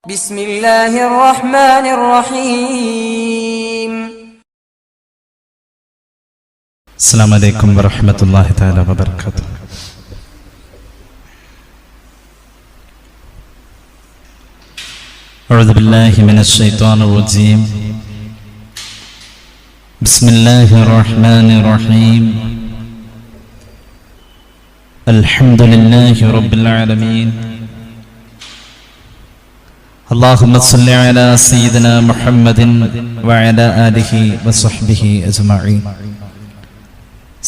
بسم الله الرحمن الرحيم. السلام عليكم ورحمة الله تعالى وبركاته. أعوذ بالله من الشيطان الرجيم. بسم الله الرحمن الرحيم. الحمد لله رب العالمين. اللهم صل على سيدنا محمد وعلى آله وصحبه أجمعين.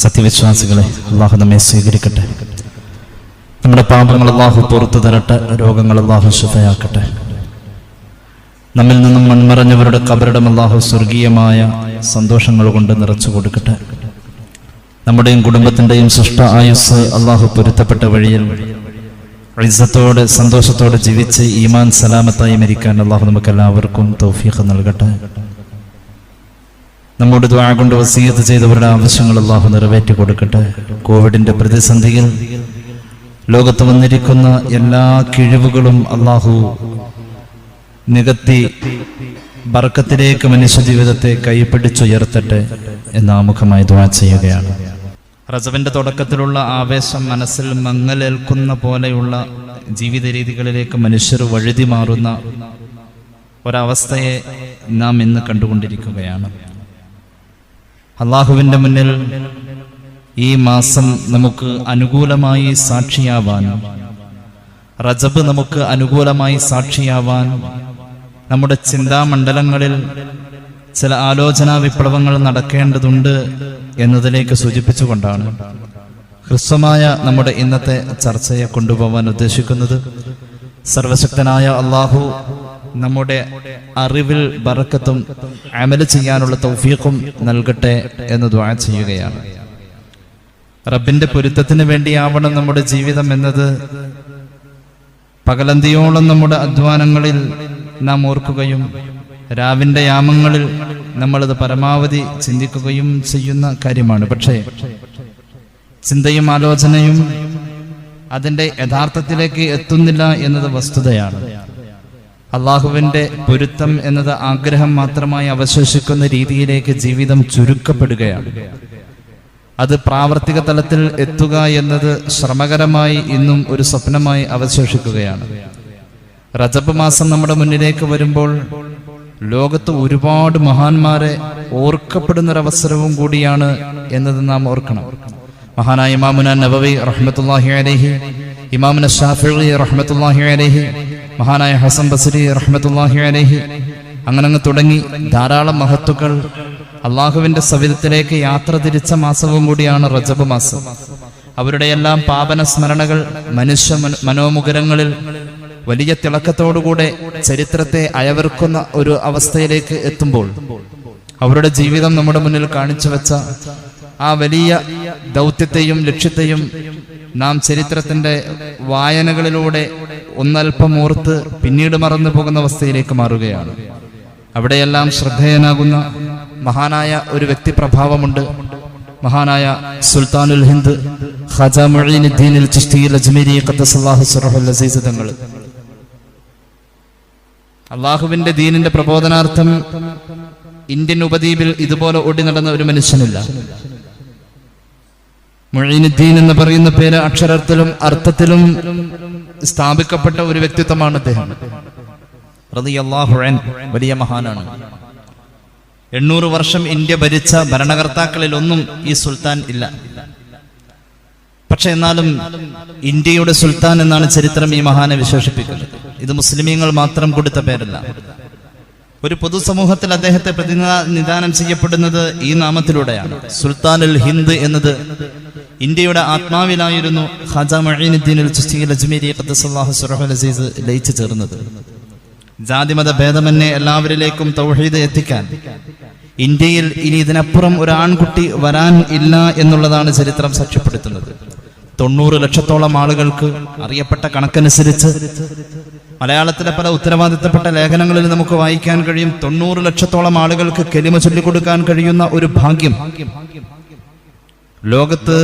സത്യവിശ്വാസികളെ, അള്ളാഹു നമ്മെ സ്വീകരിക്കട്ടെ. നമ്മുടെ പാപങ്ങൾ അള്ളാഹു പുറത്തു തരട്ടെ. രോഗങ്ങൾ അള്ളാഹു ശിഫയാക്കട്ടെ. നമ്മിൽ നിന്നും മൺമറഞ്ഞവരുടെ ഖബറിടം അള്ളാഹു സ്വർഗീയമായ സന്തോഷങ്ങൾ കൊണ്ട് നിറച്ചു കൊടുക്കട്ടെ. നമ്മുടെയും കുടുംബത്തിൻ്റെയും സൃഷ്ട ആയുസ് അള്ളാഹു പൊരുത്തപ്പെട്ട വഴിയിൽ ഇസ്സത്തോടെ സന്തോഷത്തോടെ ജീവിച്ച് ഈമാൻ സലാമത്തായി മരിക്കാൻ അള്ളാഹു നമുക്കെല്ലാവർക്കും തൗഫീഖ് നൽകട്ടെ. നമ്മോട് ദുആ കൊണ്ട് വസിയത്ത് ചെയ്തവരുടെ ആവശ്യങ്ങൾ അള്ളാഹു നിറവേറ്റി കൊടുക്കട്ടെ. കോവിഡിന്റെ പ്രതിസന്ധിയിൽ ലോകത്ത് വന്നിരിക്കുന്ന എല്ലാ കിഴിവുകളും അള്ളാഹു നികത്തി ബർക്കത്തിലേക്ക് മനുഷ്യ ജീവിതത്തെ കൈപിടിച്ചുയർത്തട്ടെ എന്ന് ആമുഖമായി ദുആ ചെയ്യുകയാണ്. റജബിന്റെ തുടക്കത്തിലുള്ള ആവേശം മനസ്സിൽ മങ്ങലേൽക്കുന്ന പോലെയുള്ള ജീവിത രീതികളിലേക്ക് മനുഷ്യർ വഴുതി മാറുന്ന ഒരവസ്ഥയെ നാം ഇന്ന് കണ്ടുകൊണ്ടിരിക്കുകയാണ്. അള്ളാഹുവിന്റെ മുന്നിൽ ഈ മാസം നമുക്ക് അനുകൂലമായി സാക്ഷിയാവാൻ, റജബ് നമുക്ക് അനുകൂലമായി സാക്ഷിയാവാൻ നമ്മുടെ ചിന്താമണ്ഡലങ്ങളിൽ ചില ആലോചനാ വിപ്ലവങ്ങൾ നടക്കേണ്ടതുണ്ട് എന്നതിലേക്ക് സൂചിപ്പിച്ചുകൊണ്ടാണ് ഹ്രസ്വമായ നമ്മുടെ ഇന്നത്തെ ചർച്ചയെ കൊണ്ടുപോകാൻ ഉദ്ദേശിക്കുന്നത്. സർവശക്തനായ അള്ളാഹു നമ്മുടെ അറിവിൽ ബറക്കത്തും അമല് ചെയ്യാനുള്ള തൗഫീഖും നൽകട്ടെ എന്ന് ദുആ ചെയ്യുകയാണ്. റബ്ബിന്റെ പൊരുത്തത്തിന് വേണ്ടിയാവണം നമ്മുടെ ജീവിതം എന്നത് പകലന്തിയോളം നമ്മുടെ അധ്വാനങ്ങളിൽ നാം ഓർക്കുകയും രാവിന്റെ യാമങ്ങളിൽ നമ്മളത് പരമാവധി ചിന്തിക്കുകയും ചെയ്യുന്ന കാര്യമാണ്. പക്ഷേ ചിന്തയും ആലോചനയും അതിന്റെ യഥാർത്ഥത്തിലേക്ക് എത്തുന്നില്ല എന്നത് വസ്തുതയാണ്. അള്ളാഹുവിന്റെ പൊരുത്തം എന്നത് ആഗ്രഹം മാത്രമായി അവശേഷിക്കുന്ന രീതിയിലേക്ക് ജീവിതം ചുരുക്കപ്പെടുകയാണ്. അത് പ്രാവർത്തിക തലത്തിൽ എത്തുക എന്നത് ശ്രമകരമായി ഇന്നും ഒരു സ്വപ്നമായി അവശേഷിക്കുകയാണ്. റജബ് മാസം നമ്മുടെ മുന്നിലേക്ക് വരുമ്പോൾ ലോകത്ത് ഒരുപാട് മഹാന്മാരെ ഓർക്കപ്പെടുന്നൊരവസരവും കൂടിയാണ് എന്നത് നാം ഓർക്കണം. മഹാനായ ഇമാമുന നബവി റഹ്മത്തുള്ളാഹി അലൈഹി, ഇമാമുന ശാഫിഈ റഹ്മത്തുള്ളാഹി അലൈഹി, മഹാനായ ഹസൻ ബസ്രി റഹ്മത്തുള്ളാഹി അലൈഹി, അങ്ങനെ തുടങ്ങി ധാരാളം മഹത്തുക്കൾ അള്ളാഹുവിന്റെ സവിധത്തിലേക്ക് യാത്ര തിരിച്ച മാസവും കൂടിയാണ് റജബ് മാസം. അവരുടെയെല്ലാം പാപന സ്മരണകൾ മനുഷ്യ മനോമുഖരങ്ങളിൽ വലിയ തിളക്കത്തോടുകൂടെ ചരിത്രത്തെ അയവിറക്കുന്ന ഒരു അവസ്ഥയിലേക്ക് എത്തുമ്പോൾ അവരുടെ ജീവിതം നമ്മുടെ മുന്നിൽ കാണിച്ചു വെച്ച ആ വലിയ ദൗത്യത്തെയും ലക്ഷ്യത്തെയും നാം ചരിത്രത്തിന്റെ വായനകളിലൂടെ ഒന്നൽപ്പം ഓർത്ത് പിന്നീട് മറന്നു പോകുന്ന അവസ്ഥയിലേക്ക് മാറുകയാണ്. അവിടെയെല്ലാം ശ്രദ്ധേയനാകുന്ന മഹാനായ ഒരു വ്യക്തിപ്രഭാവമുണ്ട്. മഹാനായ സുൽത്താനുൽ ഹിന്ദ് ഖാജ മുഈനുദ്ദീൻ ചിശ്തി അജ്മീരി ഖദ്ദസല്ലാഹു സിർറഹുൽ അസീസ് തങ്ങൾ അള്ളാഹുവിന്റെ ദീനിന്റെ പ്രബോധനാർത്ഥം ഇന്ത്യൻ ഉപദ്വീപിൽ ഇതുപോലെ ഓടി നടന്ന ഒരു മനുഷ്യനില്ല. മുഈനുദ്ദീൻ എന്ന് പറയുന്ന പേര് അക്ഷരത്തിലും അർത്ഥത്തിലും സ്ഥാപിക്കപ്പെട്ട ഒരു വ്യക്തിത്വമാണ് അദ്ദേഹം. റളിയല്ലാഹു അൻഹു വലിയ മഹാനാണ്. 800 വർഷം ഇന്ത്യ ഭരിച്ച ഭരണകർത്താക്കളിൽ ഒന്നും ഈ സുൽത്താൻ ഇല്ല. പക്ഷെ എന്നാലും ഇന്ത്യയുടെ സുൽത്താൻ എന്നാണ് ചരിത്രം ഈ മഹാനെ വിശേഷിപ്പിക്കുന്നത്. ഇത് മുസ്ലിമീങ്ങൾ മാത്രം കൊടുത്ത പേരല്ല. ഒരു പൊതുസമൂഹത്തിൽ അദ്ദേഹത്തെ പ്രതിനിധാനം ചെയ്യപ്പെടുന്നത് ഈ നാമത്തിലൂടെയാണ്. സുൽത്താനുൽ ഹിന്ദ് എന്നത് ഇന്ത്യയുടെ ആത്മാവിലായിരുന്നു ഖാജ മുഈനുദ്ദീൻ ചിശ്തി അജ്മീരി ഖദ്ദസല്ലാഹു സിർറഹുൽ അസീസ് ലയിച്ചു ചേർന്നത്. ജാതിമത ഭേദമന്യേ എല്ലാവരിലേക്കും തൗഹീദ് എത്തിക്കാൻ ഇന്ത്യയിൽ ഇനി ഇതിനപ്പുറം ഒരു ആൺകുട്ടി വരാൻ ഇല്ല എന്നുള്ളതാണ് ചരിത്രം സാക്ഷ്യപ്പെടുത്തുന്നത്. 90 ലക്ഷത്തോളം ആളുകൾക്ക് അറിയപ്പെട്ട കണക്കനുസരിച്ച് മലയാളത്തിലെ പല ഉത്തരവാദിത്തപ്പെട്ട ലേഖനങ്ങളിൽ നമുക്ക് വായിക്കാൻ കഴിയും. 90 ലക്ഷത്തോളം ആളുകൾക്ക് കലിമ ചൊല്ലിക്കൊടുക്കാൻ കഴിയുന്ന ഒരു ഭാഗ്യം ലോകത്ത്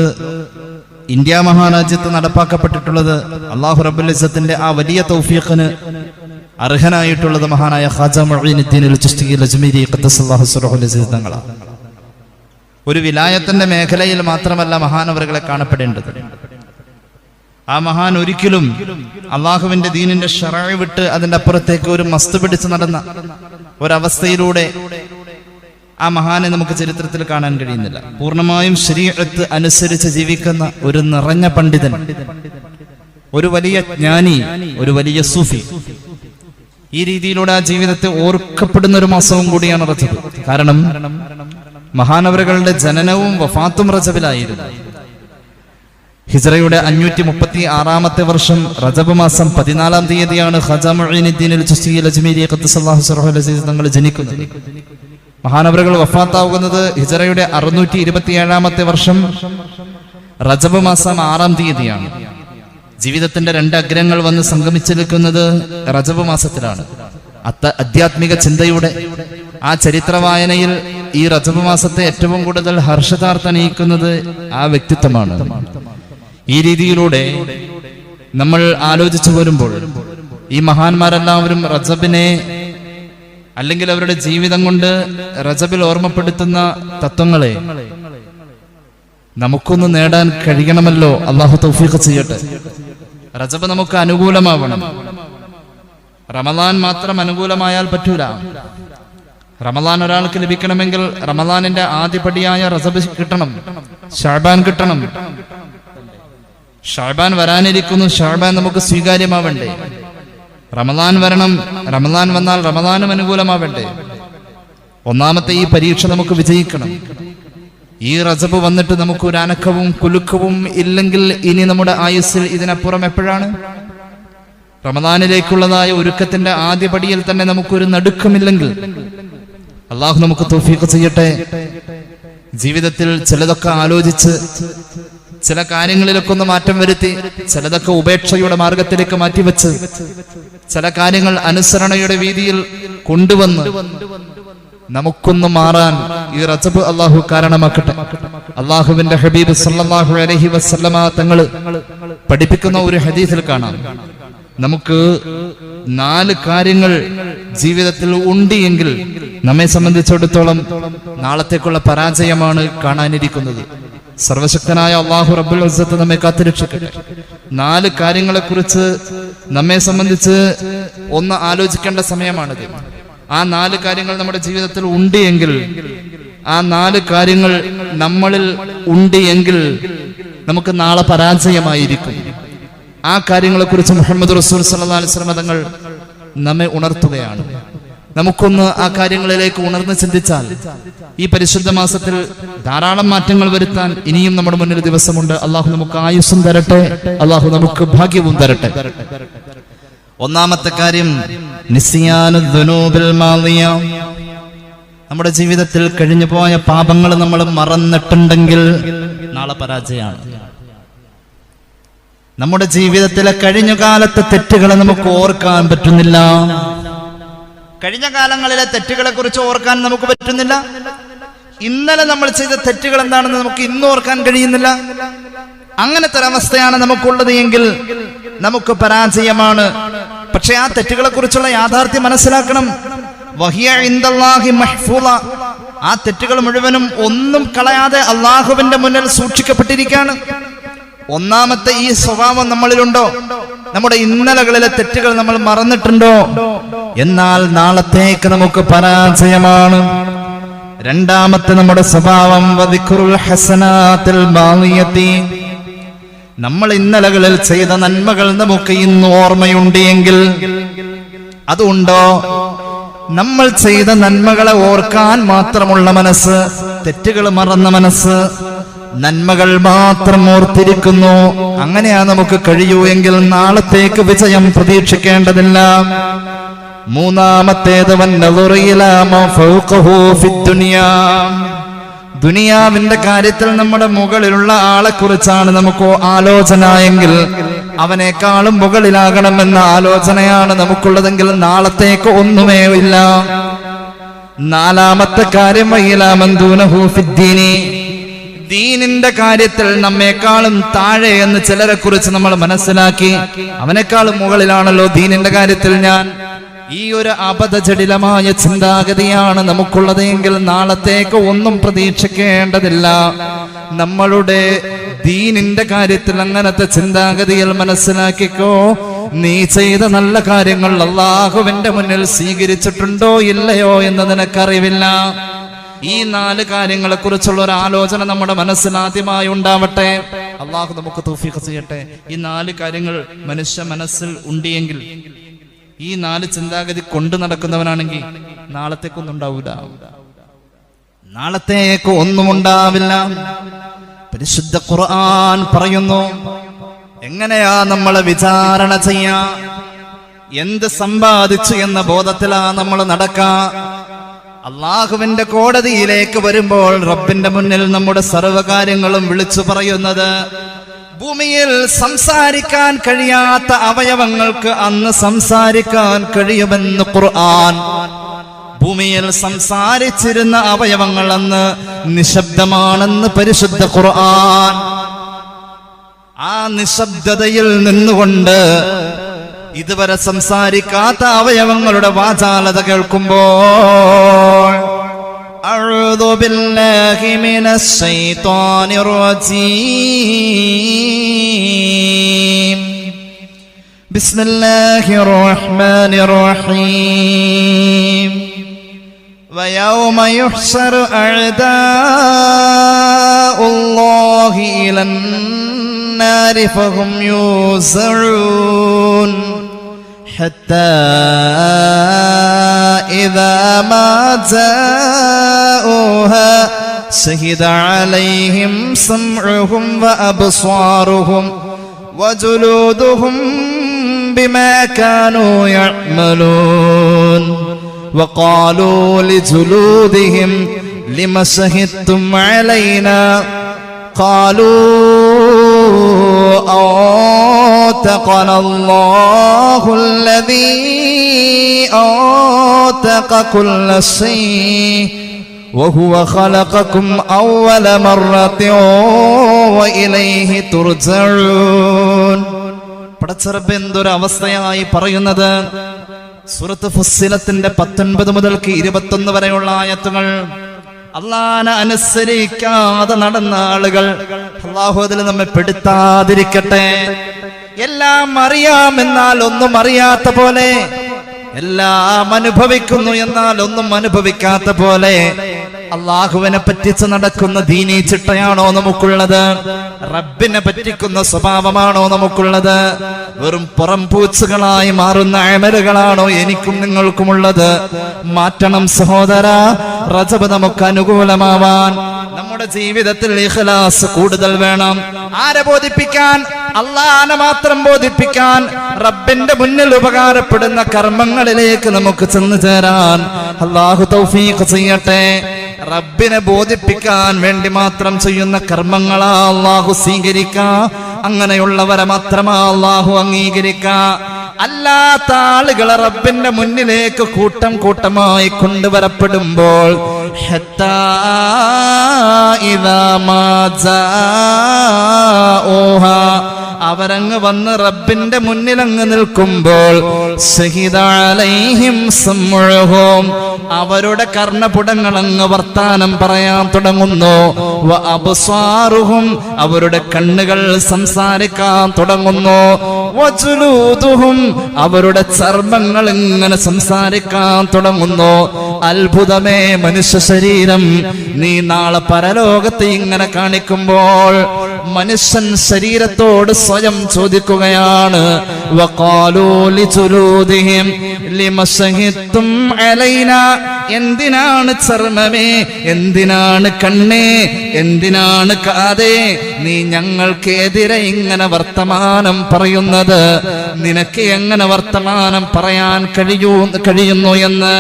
ഇന്ത്യ മഹാരാജ്യത്ത് നടപ്പാക്കപ്പെട്ടിട്ടുള്ളത് അല്ലാഹു റബ്ബുൽ ഇസ്സത്തിന്റെ ആ വലിയ തൗഫീഖിന് അർഹനായിട്ടുള്ളത് മഹാനായ ഖാജ മുഈനുദ്ദീൻ അൽ-ചിശ്തി അൽ-അജ്മീരി ഖദ്ദസല്ലാഹു സിറഹുൽ അസീസ് തങ്ങളാണ്. ഒരു വിലായത്തിന്റെ മേഖലയിൽ മാത്രമല്ല മഹാനവറുകളെ കാണപ്പെടേണ്ടത്. ആ മഹാൻ ഒരിക്കലും അള്ളാഹുവിന്റെ ദീനിന്റെ ശറഅ് വിട്ട് അതിന്റെ അപ്പുറത്തേക്ക് ഒരു മസ്ത് പിടിച്ച് നടന്ന ഒരവസ്ഥയിലൂടെ ആ മഹാനെ നമുക്ക് ചരിത്രത്തിൽ കാണാൻ കഴിയുന്നില്ല. പൂർണ്ണമായും ശരീഅത്ത് അനുസരിച്ച് ജീവിക്കുന്ന ഒരു നിറഞ്ഞ പണ്ഡിതൻ, ഒരു വലിയ ജ്ഞാനി, ഒരു വലിയ സൂഫി. ഈ രീതിയിലൂടെ ആ ജീവിതത്തെ ഓർക്കപ്പെടുന്ന ഒരു മാസവും കൂടിയാണ് റജബ്. കാരണം മഹാനവറുകളുടെ ജനനവും വഫാത്തും റജബിലായിരുന്നു. ഹിജ്റയുടെ 536-ാമത്തെ വർഷം റജബ് മാസം 14-ാം തീയതിയാണ് ഖാജ മുഈനുദ്ദീൻ അൽ-ചിശ്തി അൽ-അജ്മീരി ഖദ്ദസല്ലാഹു സിറഹുൽ അസീസ് തങ്ങൾ ജനിക്കുന്നത്. മഹാനവറുകൾ വഫാത്താവുന്നത് ഹിജ്റയുടെ 627-ാമത്തെ വർഷം റജബ് മാസം 6-ാം തീയതിയാണ്. ജീവിതത്തിന്റെ 2 അഗ്രങ്ങൾ വന്ന് സംഗമിച്ചു നിൽക്കുന്നത് റജബ് മാസത്തിലാണ്. ആധ്യാത്മിക ചിന്തയുടെ ആ ചരിത്ര വായനയിൽ ഈ റജബ് മാസത്തെ ഏറ്റവും കൂടുതൽ ഹർഷതാർത്ഥനയിക്കുന്നത് ആ വ്യക്തിത്വമാണ്. ഈ രീതിയിലൂടെ നമ്മൾ ആലോചിച്ചു വരുമ്പോൾ ഈ മഹാന്മാരെല്ലാവരും റജബിനെ, അല്ലെങ്കിൽ അവരുടെ ജീവിതം കൊണ്ട് റജബിൽ ഓർമ്മപ്പെടുത്തുന്ന തത്വങ്ങളെ നമുക്കൊന്ന് നേടാൻ കഴിയണമല്ലോ. അള്ളാഹു തൗഫീഖ് ചെയ്യട്ടെ. റജബ് നമുക്ക് അനുകൂലമാവണം. റമദാൻ മാത്രം അനുകൂലമായാൽ പറ്റൂല. റമദാൻ ഒരാൾക്ക് ലഭിക്കണമെങ്കിൽ റമദാനിന്റെ ആദ്യപടിയായ റജബ് കിട്ടണം, ശഅബാൻ കിട്ടണം. ശഅബാൻ വരാനിരിക്കുന്നു, ശഅബാൻ നമുക്ക് സ്വീകാര്യമാവണ്ടേ. റമദാൻ വരണം, റമദാൻ വന്നാൽ റമദാനും അനുകൂലമാവണ്ടേ. ഒന്നാമത്തെ ഈ പരീക്ഷ നമുക്ക് വിജയിക്കണം. ഈ റജബ് വന്നിട്ട് നമുക്ക് ഒരു അനക്കവും കുലുക്കവും ഇല്ലെങ്കിൽ ഇനി നമ്മുടെ ആയുസ്സിൽ ഇതിനപ്പുറം എപ്പോഴാണ്? റമദാനിലേക്കുള്ളതായ ഒരുക്കത്തിന്റെ ആദ്യപടിയിൽ തന്നെ നമുക്കൊരു നടുക്കമില്ലെങ്കിൽ അള്ളാഹു നമുക്ക് തൗഫീഖ് ചെയ്യട്ടെ. ജീവിതത്തിൽ ചിലതൊക്കെ ആലോചിച്ച്, ചില കാര്യങ്ങളിലൊക്കെ ഒന്ന് മാറ്റം വരുത്തി, ചിലതൊക്കെ ഉപേക്ഷയുടെ മാർഗത്തിലേക്ക് മാറ്റിവെച്ച്, ചില കാര്യങ്ങൾ അനുസരണയുടെ വീതിയിൽ കൊണ്ടുവന്ന് നമുക്കൊന്ന് മാറാൻ ഈ റജബ് അള്ളാഹു കാരണമാക്കട്ടെ. അള്ളാഹുവിന്റെ ഹബീബ് സല്ലല്ലാഹു അലൈഹി വസല്ലമ തങ്ങൾ പഠിപ്പിക്കുന്ന ഒരു ഹദീസിൽ കാണാം, നമുക്ക് 4 കാര്യങ്ങൾ ജീവിതത്തിൽ ഉണ്ട് എങ്കിൽ നമ്മെ സംബന്ധിച്ചിടത്തോളം നാളത്തേക്കുള്ള പരാജയമാണ് കാണാനിരിക്കുന്നത്. സർവശക്തനായ അള്ളാഹു റബ്ബുൽ ഇസ്സത്ത് നമ്മെ കാത്തുരക്ഷിക്കട്ടെ. 4 കാര്യങ്ങളെ കുറിച്ച് നമ്മെ സംബന്ധിച്ച് ഒന്ന് ആലോചിക്കേണ്ട സമയമാണിത്. ആ 4 കാര്യങ്ങൾ നമ്മുടെ ജീവിതത്തിൽ ഉണ്ട് എങ്കിൽ, ആ 4 കാര്യങ്ങൾ നമ്മളിൽ ഉണ്ട് എങ്കിൽ നമുക്ക് നാളെ പരാജയമായിരിക്കും. ആ കാര്യങ്ങളെ കുറിച്ച് മുഹമ്മദ് റസൂൽ സല്ലല്ലാഹു അലൈഹി വസല്ലം തങ്ങൾ നമ്മെ ഉണർത്തുകയാണ്. നമുക്കൊന്ന് ആ കാര്യങ്ങളിലേക്ക് ഉണർന്ന് ചിന്തിച്ചാൽ ഈ പരിശുദ്ധ മാസത്തിൽ ധാരാളം മാറ്റങ്ങൾ വരുത്താൻ ഇനിയും നമ്മുടെ മുന്നിൽ ദിവസമുണ്ട്. അള്ളാഹു നമുക്ക് ആയുസ്സും തരട്ടെ, അള്ളാഹു നമുക്ക് ഭാഗ്യവും തരട്ടെ. ഒന്നാമത്തെ കാര്യം നിസ്യാനുദ് ദുനൂബിൽ മാളിയ. നമ്മുടെ ജീവിതത്തിൽ കഴിഞ്ഞു പോയ പാപങ്ങൾ നമ്മൾ മറന്നിട്ടുണ്ടെങ്കിൽ നാളെ പരാജയമാണ്. നമ്മുടെ ജീവിതത്തിലെ കഴിഞ്ഞ കാലത്തെ തെറ്റുകളെ നമുക്ക് ഓർക്കാൻ പറ്റുന്നില്ല. കഴിഞ്ഞ കാലങ്ങളിലെ തെറ്റുകളെ കുറിച്ച് ഓർക്കാൻ നമുക്ക് പറ്റുന്നില്ല. ഇന്നലെ നമ്മൾ ചെയ്ത തെറ്റുകൾ എന്താണെന്ന് നമുക്ക് ഇന്ന് ഓർക്കാൻ കഴിയുന്നില്ല. അങ്ങനത്തെ ഒരവസ്ഥയാണ് നമുക്കുള്ളത് എങ്കിൽ നമുക്ക് പരാജയമാണ്. പക്ഷെ ആ തെറ്റുകളെ കുറിച്ചുള്ള യാഥാർത്ഥ്യം മനസ്സിലാക്കണം. വഹിയ ഇൻദല്ലാഹി മഹ്ഫൂള. ആ തെറ്റുകൾ മുഴുവനും ഒന്നും കളയാതെ അള്ളാഹുവിന്റെ മുന്നിൽ സൂക്ഷിക്കപ്പെട്ടിരിക്കുകയാണ്. ഒന്നാമത്തെ ഈ സ്വഭാവം നമ്മളിലുണ്ടോ? നമ്മുടെ ഇന്നലകളിലെ തെറ്റുകൾ നമ്മൾ മറന്നിട്ടുണ്ടോ? എന്നാൽ നാളത്തേക്ക് നമുക്ക് പരാജയമാണ്. രണ്ടാമത്തെ നമ്മുടെ സ്വഭാവം വദിക്റുൽ ഹസനാത്തിൽ ബാളിയത്തി. നമ്മൾ ഇന്നലകളിൽ ചെയ്ത നന്മകൾ നമുക്ക് ഇന്ന് ഓർമ്മയുണ്ട് എങ്കിൽ അതുണ്ടോ? നമ്മൾ ചെയ്ത നന്മകളെ ഓർക്കാൻ മാത്രമുള്ള മനസ്സ്, തെറ്റുകൾ മറന്ന മനസ്സ്, നന്മകൾ മാത്രം ഓർത്തിരിക്കുന്നു. അങ്ങനെയാ നമുക്ക് കഴിയൂ എങ്കിൽ നാളത്തേക്ക് വിജയം പ്രതീക്ഷിക്കേണ്ടതില്ല. മൂന്നാമത്തേത് ദുനിയാവിന്റെ കാര്യത്തിൽ നമ്മുടെ മുകളിലുള്ള ആളെ കുറിച്ചാണ് നമുക്ക് ആലോചന എങ്കിൽ അവനേക്കാളും മുകളിലാകണമെന്ന ആലോചനയാണ് നമുക്കുള്ളതെങ്കിൽ നാളത്തേക്ക് ഒന്നുമേ ഇല്ല. നാലാമത്തെ കാര്യം ദീനിന്റെ കാര്യത്തിൽ നമ്മെക്കാളും താഴെ എന്ന് ചിലരെ കുറിച്ച് നമ്മൾ മനസ്സിലാക്കി, അവനേക്കാളും മുകളിലാണല്ലോ ദീനിന്റെ കാര്യത്തിൽ ഞാൻ, ഈ ഒരു അബദ്ധജടിലമായ ചിന്താഗതിയാണ് നമുക്കുള്ളതെങ്കിൽ നാളത്തേക്ക് ഒന്നും പ്രതീക്ഷിക്കേണ്ടതില്ല. നമ്മളുടെ ദീനിന്റെ കാര്യത്തിൽ അങ്ങനത്തെ ചിന്താഗതിയിൽ മനസ്സിലാക്കിക്കോ, നീ ചെയ്ത നല്ല കാര്യങ്ങൾ അല്ലാഹുവിന്റെ മുന്നിൽ സ്വീകരിച്ചിട്ടുണ്ടോ ഇല്ലയോ എന്ന് നിനക്കറിവില്ല. ഈ 4 കാര്യങ്ങളെ കുറിച്ചുള്ള ഒരു ആലോചന നമ്മുടെ മനസ്സിൽ ആദ്യമായി ഉണ്ടാവട്ടെ. അള്ളാഹു നമുക്ക് തൗഫീഖ് ചെയ്യട്ടെ. ഈ 4 കാര്യങ്ങൾ മനുഷ്യ മനസ്സിൽ ഉണ്ടെങ്കിൽ, ഈ 4 ചിന്താഗതി കൊണ്ടു നടക്കുന്നവനാണെങ്കിൽ നാളത്തേക്കൊന്നും ഉണ്ടാവില്ല. നാളത്തേക്ക് ഒന്നും ഉണ്ടാവില്ല. പരിശുദ്ധ ഖുർആൻ പറയുന്നു, എങ്ങനെയാ നമ്മളെ വിചാരണ ചെയ്യാ, എന്ത് സമ്പാദിച്ചു എന്ന ബോധത്തിലാ നമ്മൾ നടക്കാ. അള്ളാഹുവിന്റെ കോടതിയിലേക്ക് വരുമ്പോൾ റബ്ബിന്റെ മുന്നിൽ നമ്മുടെ സർവ്വകാര്യങ്ങളും വിളിച്ചു പറയുന്നത്, ഭൂമിയിൽ സംസാരിക്കാൻ കഴിയാത്ത അവയവങ്ങൾക്ക് അന്ന് സംസാരിക്കാൻ കഴിയുമെന്ന് ഖുർആൻ. ഭൂമിയിൽ സംസാരിച്ചിരുന്ന അവയവങ്ങൾ അന്ന് നിശബ്ദമാണെന്ന് പരിശുദ്ധ ഖുർആൻ. ആ നിശബ്ദതയിൽ നിന്നുകൊണ്ട് ഇതുവരെ സംസാരിക്കാത്ത അവയവങ്ങളുടെ വാചാലത കേൾക്കുമ്പോൾ, അഊദു ബില്ലാഹി മിനശ് ശൈത്വാനിർ റജീം, ബിസ്മില്ലാഹിർ റഹ്മാനിർ റഹീം, വയൗമ യുഹ്ശറു അഅദാഉല്ലാഹി ഇലൻ നാരി ഫഹും യൂസഊൻ حتى إذا ما جاءوها شهد عليهم سمعهم وأبصارهم وجلودهم بما كانوا يعملون وقالوا لجلودهم لم شهدتم علينا قالوا أنطقنا الله الذي أنطق كل شيء وهو خلقكم أول مرة وإليه ترجعون. പടച്ചറബ് എന്തൊരു അവസ്ഥയായി പറയുന്നത്. സൂറത്ത് ഫുസ്സിലത്തിന്റെ 19 മുതൽക്ക് 21 വരെയുള്ള ആയത്തുകൾ. അള്ളാനെ അനുസരിക്കാതെ നടന്ന ആളുകൾ, അള്ളാഹു അതിൽ നമ്മെ പെടുത്താതിരിക്കട്ടെ. എല്ലാം അറിയാമെന്നാൽ ഒന്നും അറിയാത്ത പോലെ, എല്ലാം അനുഭവിക്കുന്നു എന്നാൽ ഒന്നും അനുഭവിക്കാത്ത പോലെ, അള്ളാഹുവിനെ പറ്റിച്ച് നടക്കുന്ന ദീനീ ചിട്ടയാണോ നമുക്കുള്ളത്? റബ്ബിനെ പറ്റിക്കുന്ന സ്വഭാവമാണോ നമുക്കുള്ളത്? വെറും പുറംപൂച്ചുകളായി മാറുന്ന അമലുകളാണോ എനിക്കും നിങ്ങൾക്കുമുള്ളത്? മാറ്റണം സഹോദര. റജബ് നമുക്ക് അനുകൂലമാവാൻ നമ്മുടെ ജീവിതത്തിൽ ഇഖ്ലാസ് കൂടുതൽ വേണം. ആരെ ബോധിപ്പിക്കാൻ? അള്ളാഹനെ മാത്രം ബോധിപ്പിക്കാൻ, റബ്ബിന്റെ മുന്നിൽ ഉപകാരപ്പെടുന്ന കർമ്മങ്ങളിലേക്ക് നമുക്ക് ചെന്നു ചേരാൻ അള്ളാഹു തൗഫീഖ് ചെയ്യട്ടെ. റബ്ബിനെ ബോധിപ്പിക്കാൻ വേണ്ടി മാത്രം ചെയ്യുന്ന കർമ്മങ്ങളാ അള്ളാഹു സ്വീകരിക്കാ. അങ്ങനെയുള്ളവരെ മാത്രമാ അള്ളാഹു അംഗീകരിക്കാ. അല്ലാത്ത ആളുകളെ റബ്ബിന്റെ മുന്നിലേക്ക് കൂട്ടം കൂട്ടമായി കൊണ്ടുവരപ്പെടുമ്പോൾ, ഹത്താ ഇദാ മാ ജാഊഹാ, അവരങ്ങ് വന്ന് റബ്ബിന്റെ മുന്നിൽ അങ്ങ് നിൽക്കുമ്പോൾ, ശഹീദ അലൈഹിം സമഉഹും, അവരുടെ കർണപുടങ്ങൾ അങ്ങ് വർത്താനം പറയാൻ തുടങ്ങുന്നു. വ അബ്സാറുഹും, അവരുടെ കണ്ണുകൾ സംസാരിക്കാൻ തുടങ്ങുന്നു. വജുലൂദുഹും, അവരുടെ ചർമ്മങ്ങൾ ഇങ്ങനെ സംസാരിക്കാൻ തുടങ്ങുന്നു. അത്ഭുതമേ മനുഷ്യ ശരീരം, നീ നാളെ പരലോകത്ത് ഇങ്ങനെ കാണിക്കുമ്പോൾ മനുഷ്യൻ ശരീരത്തോട് സ്വയം ചോദിക്കുകയാണ്, വഖാലൂ ലിജുലൂദിഹിം ലിമ ശഹിദ്തും അലൈനാ, എന്തിനാണ് ചർമ്മമേ, എന്തിനാണ് കണ്ണേ, എന്തിനാണ് കാതേ നീ ഞങ്ങൾക്കെതിരെ ഇങ്ങനെ വർത്തമാനം പറയുന്നത്? നിനക്ക് എങ്ങനെ വർത്തമാനം പറയാൻ കഴിയുന്നു എന്ന്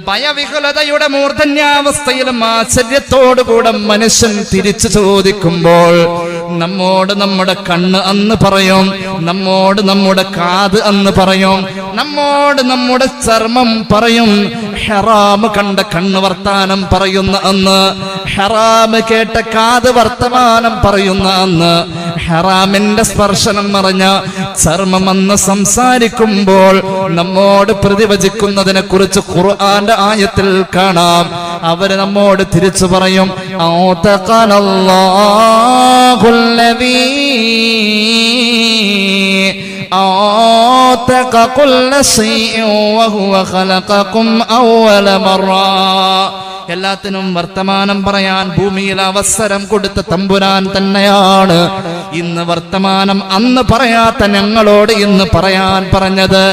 ഭയവിഹുലതയുടെ മൂർധന്യാവസ്ഥയിലും ആശ്ചര്യത്തോടുകൂടെ മനുഷ്യൻ തിരിച്ചു ചോദിക്കുമ്പോൾ, നമ്മോട് നമ്മുടെ കണ്ണ് അന്ന് പറയും, നമ്മോട് നമ്മുടെ കാത് അന്ന് പറയും, നമ്മോട് നമ്മുടെ ചർമ്മം പറയും. ഹറാം കണ്ട കണ്ണ് വർത്താനം പറയുന്ന അന്ന്, ഹറാം കേട്ട കാത് വർത്തമാനം പറയുന്ന അന്ന്, ഹറാമിന്റെ സ്പർശനം നിറഞ്ഞ ചർമ്മം അന്ന് സംസാരിക്കുമ്പോൾ നമ്മോട് പ്രതിവചിക്കുന്നതിനെ കുറിച്ച് ഖുർആന്റെ ആയത്തിൽ കാണാം. അവര് നമ്മോട് തിരിച്ചു പറയും, എല്ലാത്തിനും വർത്തമാനം പറയാൻ ഭൂമിയിൽ അവസരം കൊടുത്ത തമ്പുരാൻ തന്നെയാണ്. ഇന്ന് വർത്തമാനം അന്ന് പറയാത്ത ഞങ്ങളോട് ഇന്ന് പറയാൻ പറഞ്ഞത്,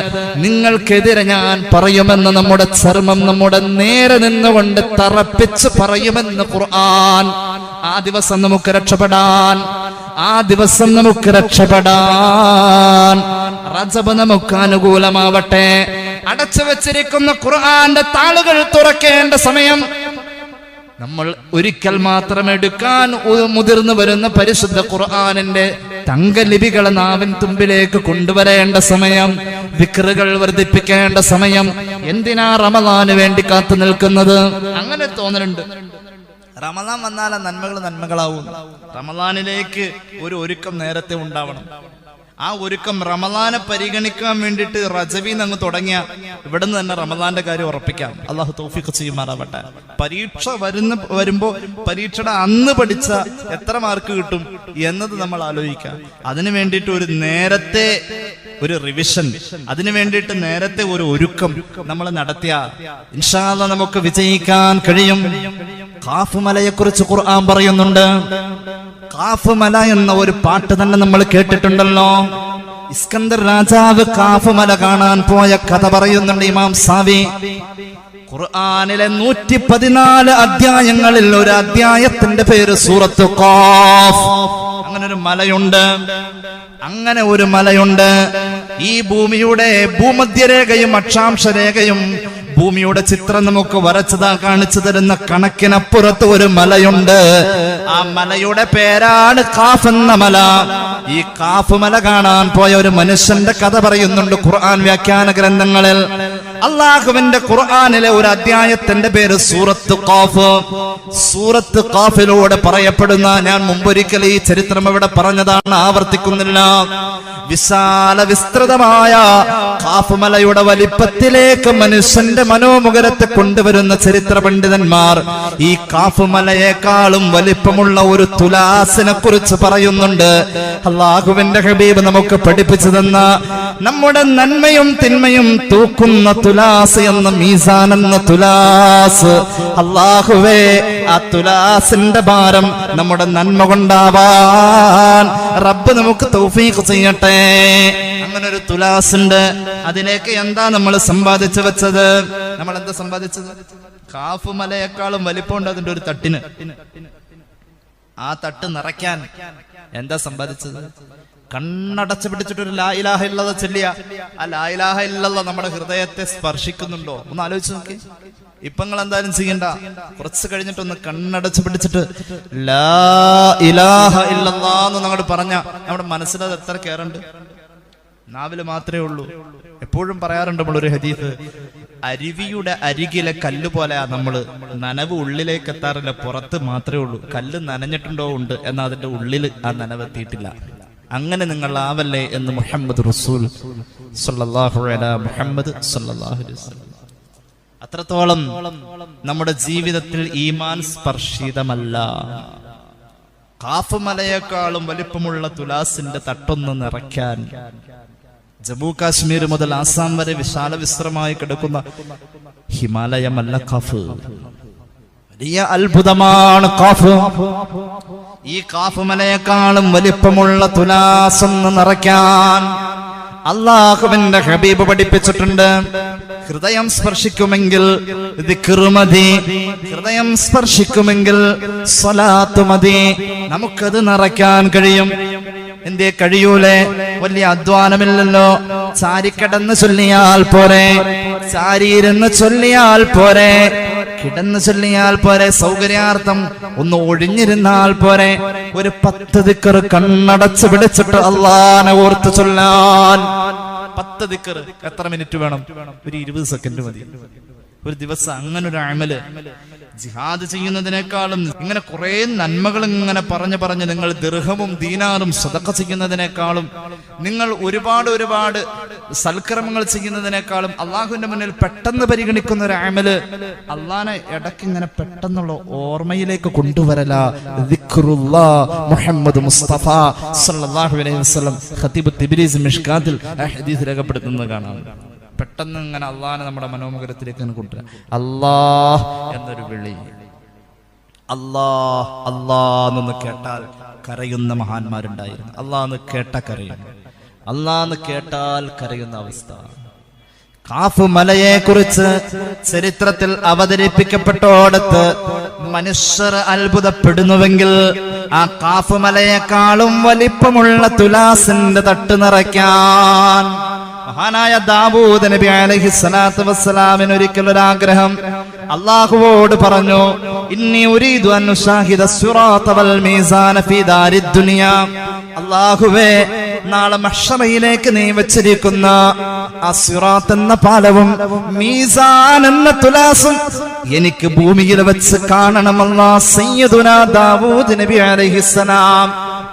നിങ്ങൾക്കെതിരെ ഞാൻ പറയുമെന്ന് നമ്മുടെ ചർമ്മം നമ്മുടെ നേരെ നിന്നുകൊണ്ട് തറപ്പിച്ച് പറയുമെന്ന് ഖുർആൻ. ആ ദിവസം നമുക്ക് രക്ഷപ്പെടാൻ, ആ ദിവസം നമുക്ക് രക്ഷപ്പെടാൻ റജബ് നമുക്ക് അനുകൂലമാവട്ടെ. അടച്ചു വെച്ചിരിക്കുന്ന ഖുർആന്റെ താളുകൾ തുറക്കേണ്ട സമയം, നമ്മൾ ഒരിക്കൽ മാത്രം എടുക്കാൻ മുതിർന്നു വരുന്ന പരിശുദ്ധ ഖുർആനിന്റെ തങ്കലിപികളെ നാവിൻ തുമ്പിലേക്ക് കൊണ്ടുവരേണ്ട സമയം, ദിക്റുകൾ വർദ്ധിപ്പിക്കേണ്ട സമയം. എന്തിനാ റമദാന് വേണ്ടി കാത്തു നിൽക്കുന്നത്? അങ്ങനെ തോന്നലുണ്ട്. റമദാൻ വന്നാൽ നന്മകൾ നന്മകളാവും. റമദാനിലേക്ക് ഒരു ഒരുക്കം നേരത്തെ ഉണ്ടാവണം. ആ ഒരുക്കം റമദാനെ പരിഗണിക്കാൻ വേണ്ടിയിട്ട് റജബീന്ന് അങ്ങ് തുടങ്ങിയ ഇവിടെ നിന്ന് തന്നെ റമദാന്റെ കാര്യം ഉറപ്പിക്കാം. അള്ളാഹു തൗഫീഖ് ചെയ്യുമാറാവട്ടെ. പരീക്ഷ വരുമ്പോ പരീക്ഷയുടെ അന്ന് പഠിച്ച എത്ര മാർക്ക് കിട്ടും എന്നത് നമ്മൾ ആലോചിക്കാം. അതിനു വേണ്ടിയിട്ട് ഒരു നേരത്തെ ഒരു റിവിഷൻ, അതിനു വേണ്ടിയിട്ട് നേരത്തെ ഒരു ഒരുക്കം നമ്മൾ നടത്തിയ ഇൻഷാ അല്ലാഹ് നമുക്ക് വിജയിക്കാൻ കഴിയും. ഖാഫ് മലയെ കുറിച്ച് ഖുർആൻ പറയുന്നുണ്ട്. ഖാഫ് മല എന്ന ഒരു പാട്ട് തന്നെ നമ്മൾ കേട്ടിട്ടുണ്ടല്ലോ. ഇസ്കന്ദർ രാജാവ് ഖാഫ് മല കാണാൻ പോയ കഥ പറയുന്നുണ്ട് ഇമാം സാവി. ഖുർആനിലെ 114 അധ്യായങ്ങളിൽ ഒരു അധ്യായത്തിന്റെ പേര് സൂറത്ത് ഖാഫ്. അങ്ങനെ ഒരു മലയുണ്ട്, അങ്ങനെ ഒരു മലയുണ്ട്. ഈ ഭൂമിയുടെ ഭൂമധ്യരേഖയും അക്ഷാംശ രേഖയും ഭൂമിയുടെ ചിത്രം നമുക്ക് വരച്ചതാ കാണിച്ചു തരുന്ന കണക്കിനപ്പുറത്ത് ഒരു മലയുണ്ട്. ആ മലയുടെ പേരാണ് ഖാഫ് എന്ന മല. ഈ ഖാഫ് മല കാണാൻ പോയ ഒരു മനുഷ്യന്റെ കഥ പറയുന്നുണ്ട് ഖുർആൻ വ്യാഖ്യാന ഗ്രന്ഥങ്ങളിൽ. അള്ളാഹുവിന്റെ ഖുർആനിലെ ഒരു അധ്യായത്തിന്റെ പേര് സൂറത്ത് ഖാഫ്. സൂറത്ത് ഖാഫിലൂടെ പറയപ്പെടുന്ന, ഞാൻ മുമ്പൊരിക്കൽ ഈ ചരിത്രം ഇവിടെ പറഞ്ഞതാണ്, ആവർത്തിക്കുന്നില്ല, വിശാല വിസ്തൃതമായ ഖാഫ് മലയുടെ വലിപ്പത്തിലേക്ക് മനുഷ്യന്റെ മനോമുഖരത്തെ കൊണ്ടുവരുന്ന ചരിത്ര പണ്ഡിതന്മാർ ഈ ഖാഫ് മലയേക്കാളും വലിപ്പമുള്ള ഒരു തുലാസിനെ കുറിച്ച് പറയുന്നുണ്ട്. അള്ളാഹുവിന്റെ ഹബീബ് നമുക്ക് പഠിപ്പിച്ചു തന്ന, നമ്മുടെ നന്മയും തിന്മയും തൂക്കുന്ന തുലാസ് എന്ന മീസാൻ എന്ന തുലാസ്. അള്ളാഹുവേ, ആ തുലാസിന്റെ ഭാരം നമ്മുടെ നന്മ കൊണ്ടാവാൻ റബ്ബ് നമുക്ക് തൗഫീഖ് ചെയ്യട്ടെ. അങ്ങനെ ഒരു തുലാസുണ്ട്. അതിലേക്ക് എന്താ നമ്മൾ സമ്പാദിച്ചു വെച്ചത്? നമ്മൾ എന്താ സമ്പാദിച്ചത്? ഖാഫ് മലയേക്കാളും വലിപ്പമുണ്ട് അതിന്റെ ഒരു തട്ടിന്. ആ തട്ട് നിറയ്ക്കാൻ എന്താ സമ്പാദിച്ചത്? കണ്ണടച്ചു പിടിച്ചിട്ടൊരു ലാ ഇലാഹ ഇല്ലല്ലാഹ് ചൊല്ലിയ ആ ലാ ഇലാഹ ഇല്ലല്ലാഹ് നമ്മുടെ ഹൃദയത്തെ സ്പർശിക്കുന്നുണ്ടോ? ഒന്ന് ആലോചിച്ച് നോക്കി. ഇപ്പൊ നിങ്ങൾ എന്തായാലും ചെയ്യണ്ട, കുറച്ച് കഴിഞ്ഞിട്ടൊന്ന് കണ്ണടച്ചു പിടിച്ചിട്ട് ലാ ഇലാഹ ഇല്ലല്ലാഹ് എന്ന് അങ്ങോട്ട് പറഞ്ഞ നമ്മുടെ മനസ്സിലത് എത്ര കയറുണ്ട്? നാവില് മാത്രമേ ഉള്ളൂ. എപ്പോഴും പറയാറുണ്ട് നമ്മളൊരു ഹദീസ്, അരുവിയുടെ അരികിലെ കല്ല് പോലെ നമ്മള് നനവ് ഉള്ളിലേക്ക് എത്താറില്ല, പുറത്ത് മാത്രമേ ഉള്ളൂ. കല്ല് നനഞ്ഞിട്ടുണ്ടോ? ഉണ്ട്, എന്നാൽ അതിന്റെ ഉള്ളിൽ ആ നനവ് എത്തിയിട്ടില്ല. അങ്ങനെ നിങ്ങൾ ആവല്ലേ എന്ന് മുഹമ്മദ് റസൂൽ സല്ലല്ലാഹു അലൈഹി മുഹമ്മദ് സല്ലല്ലാഹു അലൈഹി വസല്ലം. അത്രത്തോളം നമ്മുടെ ജീവിതത്തിൽ ഈമാൻ സ്പർശിതമല്ല. ഖാഫ് മലയേക്കാളും വലിപ്പമുള്ള തുലാസിന്റെ തട്ടൊന്ന് നിറയ്ക്കാൻ ജമ്മു കാശ്മീർ മുതൽ ആസാം വരെ വിശാല വിസ്തൃതമായി കിടക്കുന്ന ഹിമാലയമല്ല ഖാഫ്. വലിയ അത്ഭുതമാണ് ഖാഫ്. ഈ ഖാഫ് മലയേക്കാളും വലിപ്പമുള്ള തുലാസൊന്ന് നിറയ്ക്കാൻ അല്ലാഹുവിന്റെ ഹബീബ് പഠിപ്പിച്ചിട്ടുണ്ട്. ഹൃദയം സ്പർശിക്കുമെങ്കിൽ ദിക്റ് മതി, ഹൃദയം സ്പർശിക്കുമെങ്കിൽ സ്വലാത്ത് മതി. നമുക്കത് നിറയ്ക്കാൻ കഴിയും. എന്തേ കഴിയൂലേ? വലിയ അധ്വാനമില്ലല്ലോ. ചാരിക്കടന്ന് ചൊല്ലിയാൽ പോരെ, ചാരിയിരുന്ന് ചൊല്ലിയാൽ പോരെ, കിടന്നു ചൊല്ലിയാൽ പോരെ, സൗകര്യാർത്ഥം ഒന്ന് ഒഴിഞ്ഞിരുന്നാൽ പോരെ. ഒരു 10 ദിക്ർ കണ്ണടച്ച് പിടിച്ചിട്ട് അള്ളാനെ ഓർത്ത് ചൊല്ലാൻ. 10 ദിക്ർ എത്ര മിനിറ്റ് വേണം? ഒരു 20 സെക്കൻഡ് മതി ഒരു ദിവസം. അങ്ങനെ ഒരു അമല് ജിഹാദ് ചെയ്യുന്നതിനേക്കാളും ഇങ്ങനെ കുറെ നന്മകൾ ഇങ്ങനെ പറഞ്ഞ് നിങ്ങൾ ദിർഹമും ദീനാറും സദഖ ചെയ്യുന്നതിനേക്കാളും, നിങ്ങൾ ഒരുപാട് സൽക്കർമ്മങ്ങൾ ചെയ്യുന്നതിനേക്കാളും അള്ളാഹുവിന്റെ മുന്നിൽ പെട്ടെന്ന് പരിഗണിക്കുന്ന ഒരു അമല് അള്ളാനെ ഇടയ്ക്ക് ഇങ്ങനെ പെട്ടെന്നുള്ള ഓർമ്മയിലേക്ക് കൊണ്ടുവരല. ദിക്റുല്ലാഹ് മുഹമ്മദ് മുസ്തഫ സല്ലല്ലാഹു അലൈഹി വസല്ലം ഖതീബ് തിബ്രീസ് മിഷ്കാത്തിൽ ആ ഹദീസ് രേഖപ്പെടുത്തുന്നത് കാണാം. പെട്ടെന്ന് ഇങ്ങനെ അള്ളാഹനെ നമ്മുടെ മനോമുഖരത്തിലേക്ക് കൊണ്ടുവരാം. അല്ലാഹ് എന്നൊരു വിളി, അല്ലാഹ് അല്ലാന്ന് കേട്ടാൽ കരയുന്ന മഹാന്മാരുണ്ടായിരുന്നു. അല്ലാന്ന് കേട്ട കരയും, അല്ലാന്ന് കേട്ടാൽ കരയുന്ന അവസ്ഥ. കാഫ് മലയെ കുറിച്ച് ചരിത്രത്തിൽ അവതരിപ്പിക്കപ്പെട്ടോടത്ത് മനുഷ്യർ അത്ഭുതപ്പെടുന്നുവെങ്കിൽ ആ കാഫ് മലയെക്കാളും വലിപ്പമുള്ള തുലാസിന്റെ തട്ട് നിറയ്ക്കാൻ മഹാനായ ദാവൂദ് നബി അലൈഹിസ്സലാത്തു വസ്സലാമിന് ഒരിക്കൽ ഒരു ആഗ്രഹം അല്ലാഹുവോട് പറഞ്ഞു. ഇന്നി ഉരീദു അൻ ഉശാഹിദ സിറാത വൽ മീസാന ഫീ ദാരിദ് ദുനിയ. അല്ലാഹുവേ, നാളെ മഹ്ശറയിലേക്ക് നീ വെച്ചിരിക്കുന്ന ആ സിറാത്ത് എന്ന പാലവും മീസാൻ എന്ന തുലാസും എനിക്ക് ഭൂമിയിൽ വെച്ച് കാണണമല്ലാ. സയ്യിദുനാ ദാവൂദ് നബി അലൈഹിസ്സലാം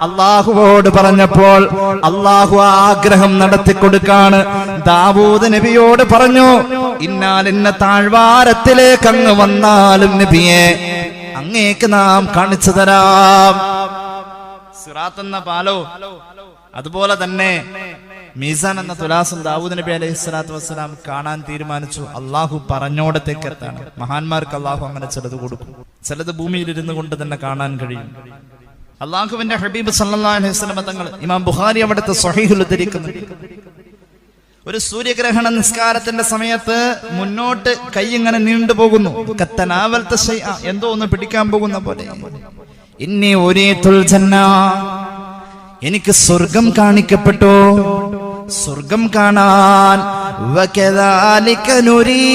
അല്ലാഹുവോട് പറഞ്ഞപ്പോൾ അല്ലാഹു ആഗ്രഹം നടത്തിക്കൊടുക്കാണ്. ദാവൂദ് നബിയോട് പറഞ്ഞു, ഇന്നാലിന്ന താഴ്വാരത്തിലേക്ക് അങ്ങ് വന്നാലും നബിയെ അങ്ങേക്ക് നാം കാണിച്ചു തരാം. സിറാത്ത് എന്ന പാലോ അതുപോലെ തന്നെ മീസാൻ എന്ന തുലാസും ദാവൂദ് നബി അലൈഹി സ്വലാത്തു വസ്സലാം കാണാൻ തീരുമാനിച്ചു. അള്ളാഹു പറഞ്ഞോടത്തേക്ക് എത്താണ്. മഹാന്മാർക്ക് അള്ളാഹു അങ്ങനെ ചിലത് കൊടുക്കും, ചിലത് ഭൂമിയിൽ ഇരുന്നു കൊണ്ട് തന്നെ കാണാൻ കഴിയും. അള്ളാഹുവിന്റെ ഹബീബ് സല്ലല്ലാഹു അലൈഹി വസല്ലം തങ്ങൾ ഇമാം ബുഖാരി അവിടുത്തെ സ്വഹീഹിൽ ഉദ്ധരിക്കുന്നു. ഒരു സൂര്യഗ്രഹണ നിസ്കാരത്തിന്റെ സമയത്ത് മുന്നോട്ട് കൈ ഇങ്ങനെ നീണ്ടുപോകുന്നു. കത്തനാവൽത ശൈഅ, എന്തോ ഒന്ന് പിടിക്കാൻ പോകുന്ന പോലെ. ഇന്നി ഉരീതുൽ ജന്ന, എനിക്ക് സ്വർഗം കാണിക്കപ്പെട്ടു. സ്വർഗം കാണാൻ വകദാലിക നുരീ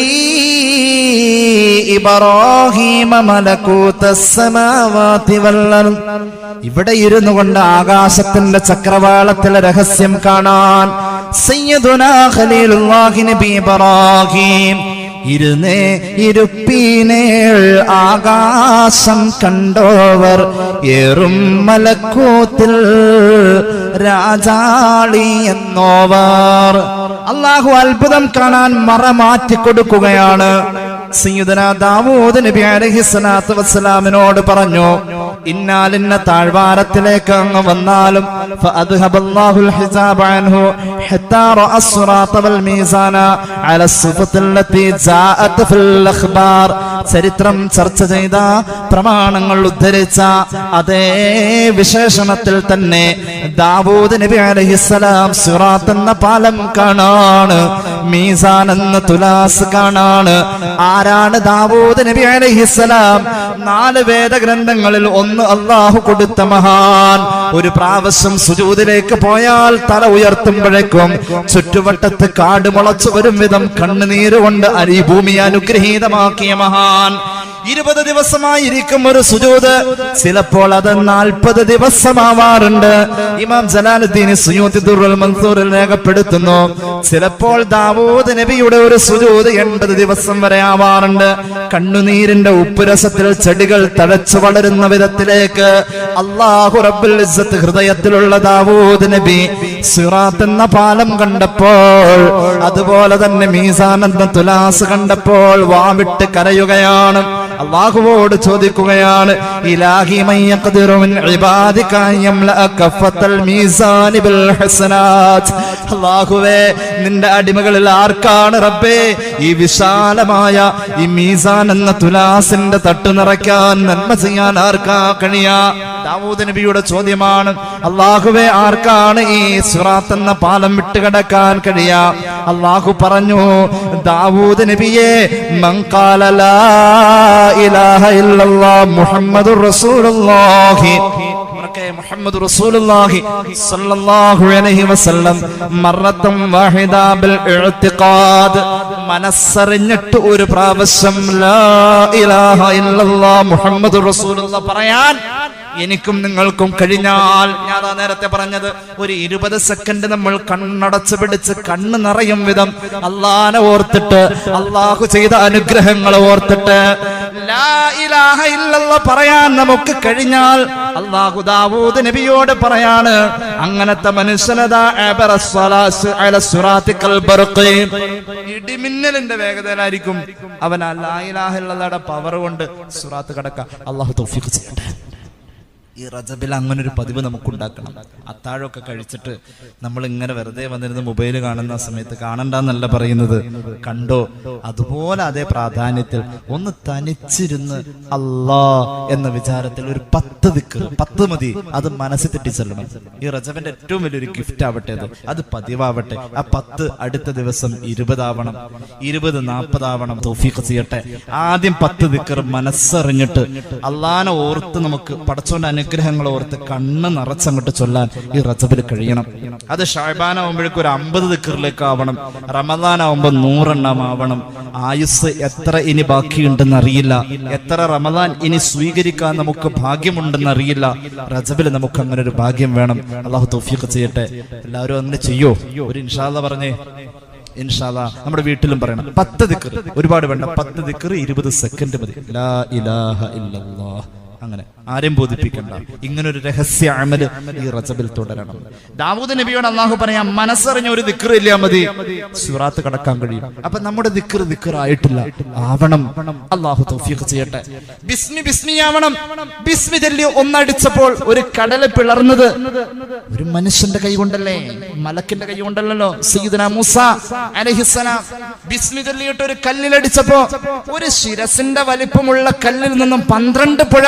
ഇബ്രാഹീമ മലകൂതസ് സമാവാതി വൽ അർദ്. ഇവിടെ ഇരുന്നു കൊണ്ട് ആകാശത്തിന്റെ ചക്രവാളത്തിലെ രഹസ്യം കാണാൻ സയ്യിദുനാ ഖലീലുല്ലാഹി നബി ഇബ്രാഹീം ഇരുപ്പീനേൾ ആകാശം കണ്ടോവർ ഏറും മലക്കൂത്തിൽ രാജാളി എന്നോവർ. അല്ലാഹു അത്ഭുതം കാണാൻ മറ മാറ്റി കൊടുക്കുകയാണ്. സയ്യിദുനാ ദാവൂദ് നബി അലൈഹിസ്സലാത്തു വസ്സലാമിനോട് പറഞ്ഞു, ഇന്നാലിന്ന താഴ്വാരത്തിലേക്ക് അങ്ങ് വന്നാലും ഫഅദ്ഹബല്ലാഹുൽ ഹിജാബ അൻഹു ഹത്താ റഅ സിറാത വൽ മീസാന അല സിഫത്തില്ലതി ജാഅത് ഫിൽ അഖ്ബാർ. ചരിത്രം ചർച്ച ചെയ്ത പ്രമാണങ്ങൾ ഉദ്ധരിച്ച അതേ വിശേഷണത്തിൽ തന്നെ ദാവൂദ് നബി അലൈഹിസ്സലാം സിറാത്ത് എന്ന പാലം കാണാണ്, മീസാൻ എന്ന തുലാസ് കാണാണ്. ആരാണ് ദാവൂദ് നബി അലൈഹിസ്സലാം? 4 വേദഗ്രന്ഥങ്ങളിൽ ഒന്ന് അല്ലാഹു കൊടുത്ത മഹാൻ. ഒരു പ്രാവശ്യം സുജൂദിലേക്ക് പോയാൽ തല ഉയർത്തുമ്പോഴേക്കും ചുറ്റുവട്ടത്ത് കാട് മുളച്ചു വരും വിധം കണ്ണുനീരുകൊണ്ട് ഈ ഭൂമി അനുഗ്രഹീതമാക്കിയ മഹാൻ. 20 ദിവസമായിരിക്കും ഒരു സുജൂദ്, ചിലപ്പോൾ അത് 40 ദിവസമാവാറുണ്ട്. ഇമാം ജലാലുദ്ദീൻ സുയൂത്തി ദുർറുൽ മൻസൂറിൽ രേഖപ്പെടുത്തുന്നു, ചിലപ്പോൾ ദാവൂദ് നബിയുടെ ഒരു സുജൂദ് 80 ദിവസം വരെ ആവാറുണ്ട്. കണ്ണുനീരിന്റെ ഉപ്പുരസത്തിൽ ചെടികൾ തഴച്ചു വളരുന്ന വിധത്തിലേക്ക് അല്ലാഹു റബ്ബുൽ ഇസ്സത്ത് ഹൃദയത്തിലുള്ള ദാവൂദ് നബി സിറാത്ത് എന്ന പാലം കണ്ടപ്പോൾ, അതുപോലെ തന്നെ മീസാൻ എന്ന തുലാസ് കണ്ടപ്പോൾ വാവിട്ട് കരയുകയാണ്. അല്ലാഹുവോട് ചോദിക്കുകയാണ്, ഇലാഹി മൻ യഖ്ദിറു മിൻ ഇബാദിക യംലഅ കഫത്തൽ മീസാനി ബിൽ ഹസനാത്ത്. അല്ലാഹുവേ, നിന്റെ അടിമകളിൽ ആർക്കാണ് റബ്ബേ ഈ വിശാലമായ ഈ മീസാൻ എന്ന തുലാസിന്റെ തട്ട് നിറയ്ക്കാൻ, നന്മ ചെയ്യാൻ ആർക്കാ കഴിയാ? ദാവൂദ് നബിയുടെ ചോദ്യമാണ്. അല്ലാഹുവേ, ആർക്കാണ് ഈ സിറാത്ത് എന്ന പാലം വിട്ടുകിടക്കാൻ കഴിയാ? അല്ലാഹു പറഞ്ഞു, ദാവൂദ് നബിയെ, മൻ ഖാല ലാ ഇലാഹ ഇല്ലല്ലാഹ് മുഹമ്മദുർ റസൂലുള്ളാഹി. ഓർക്കെ മുഹമ്മദ് റസൂലുള്ളാഹി സ്വല്ലല്ലാഹു അലൈഹി വസല്ലം മറത്തം വാഹിദ ബിൽ ഇഅ്തിഖാദ് മനസ്സറിഞ്ഞിട്ട് ഒരു പ്രാവശ്യം ലാ ഇലാഹ ഇല്ലല്ലാഹ് മുഹമ്മദ് റസൂലുള്ളാഹ് പറയാൻ എനിക്കും നിങ്ങൾക്കും കഴിഞ്ഞാൽ, ഞാൻ നേരത്തെ പറഞ്ഞത്, ഒരു 20 സെക്കൻഡ് നമ്മൾ കണ്ണടച്ച് പിടിച്ച് കണ്ണ് നിറയും വിധം അള്ളാനെ ഓർത്തിട്ട്, അള്ളാഹു ചെയ്ത അനുഗ്രഹങ്ങൾ ഓർത്തിട്ട് ലാ ഇലാഹ ഇല്ലല്ലാഹ് പറയാൻ നമുക്ക് കഴിഞ്ഞാൽ, അള്ളാഹു ദാവൂദ് നബിയോട് പറയാണ്, അങ്ങനത്തെ മനുഷ്യനതാ ഇടിമിന്നലിന്റെ വേഗതയിലായിരിക്കും അവൻ ലാ ഇലാഹ ഇല്ലല്ലാഹുടെ പവർ കൊണ്ട് സിറാത്ത് കടക്കുക. അള്ളാഹു തൗഫീഖ് ചെയ്യട്ടെ. ഈ റജബിൽ അങ്ങനെ ഒരു പതിവ് നമുക്കുണ്ടാക്കണം. അത്താഴമൊക്കെ കഴിച്ചിട്ട് നമ്മൾ ഇങ്ങനെ വെറുതെ വന്നിരുന്ന് മൊബൈൽ കാണുന്ന സമയത്ത്, കാണണ്ടെന്നല്ല പറയുന്നത്, കണ്ടോ, അതുപോലെ അതേ പ്രാധാന്യത്തിൽ ഒന്ന് തനിച്ചിരുന്ന് അല്ലാ എന്ന വിചാരത്തിൽ ഒരു 10 ദിക്ർ, 10 മതി, അത് മനസ്സിൽ തെറ്റിച്ചെല്ലണം. ഈ റജബിന്റെ ഏറ്റവും വലിയൊരു ഗിഫ്റ്റ് ആവട്ടെ അത് പതിവാവട്ടെ. ആ 10 അടുത്ത ദിവസം 20 ആവണം, 20 40 ആവണം. തൗഫീഖ് ചെയ്യട്ടെ. ആദ്യം 10 ദിക്ർ മനസ്സറിഞ്ഞിട്ട് അള്ളാനെ ഓർത്ത് നമുക്ക് പടച്ചോന്റെ അനുഗ്രഹങ്ങൾ ഓർത്ത് കണ്ണ് നിറച്ചങ്ങോട്ട് ചൊല്ലാൻ ഈ റജബിൽ കഴിയണം. അത് ഷഅബാൻ ആവുമ്പോഴേക്കും ഒരു 50 ദിക്റിലേക്ക് ആവണം. റമദാൻ ആവുമ്പോൾ 100 എണ്ണം ആവണം. ആയുസ് എത്ര ഇനി ബാക്കിയുണ്ടെന്ന് അറിയില്ല, എത്ര റമദാൻ ഇനി സ്വീകരിക്കാൻ നമുക്ക് ഭാഗ്യമുണ്ടെന്ന് അറിയില്ല. റജബിൽ നമുക്ക് അങ്ങനെ ഒരു ഭാഗ്യം വേണം. അള്ളാഹു തൗഫീഖ് ചെയ്യട്ടെ. എല്ലാവരും അങ്ങനെ ചെയ്യോ? ഒരു ഇൻഷാ അല്ലാഹ് പറഞ്ഞേ. ഇൻഷാ അല്ലാഹ് നമ്മുടെ വീട്ടിലും പറയണം. 10 ദിക്ർ, ഒരുപാട് വേണ്ട, 10 ദിക്ർ 20 സെക്കൻഡ് മതി. ലാ ഇലാഹ ഇല്ലല്ലാഹ്. അങ്ങനെ ആരെയും ബോധിപ്പിക്കണ്ട. ഇങ്ങനൊരു രഹസ്യ അമല് ഈ റജബിൽ തുടരണം. ദാവൂദ് നബിയോട് അള്ളാഹു പറയാം, മനസ്സറിഞ്ഞ ഒരു ദിക്ർ ഇല്ലാ മതി, സിറാത്ത് കടക്കാൻ കഴിയും. അപ്പൊ നമ്മുടെ ദിക്ർ ആയിട്ടില്ല, ആവണം. അള്ളാഹു തൗഫീഖ് ചെയ്യട്ടെ. ബിസ്മി ആവണം. ബിസ്മി ചൊല്ലി ഒന്നടിച്ചപ്പോൾ ഒരു കടല് പിളർന്നത് ഒരു മനുഷ്യന്റെ കൈ കൊണ്ടല്ലേ, മലക്കിന്റെ കൈ കൊണ്ടല്ലോ. സയ്യിദുനാ മൂസ അലൈഹിസ്സലാം ബിസ്മി ചൊല്ലിയിട്ട് ഒരു കല്ലിലടിച്ചപ്പോ ഒരു ശിരസിന്റെ വലിപ്പമുള്ള കല്ലിൽ നിന്നും 12 പുഴ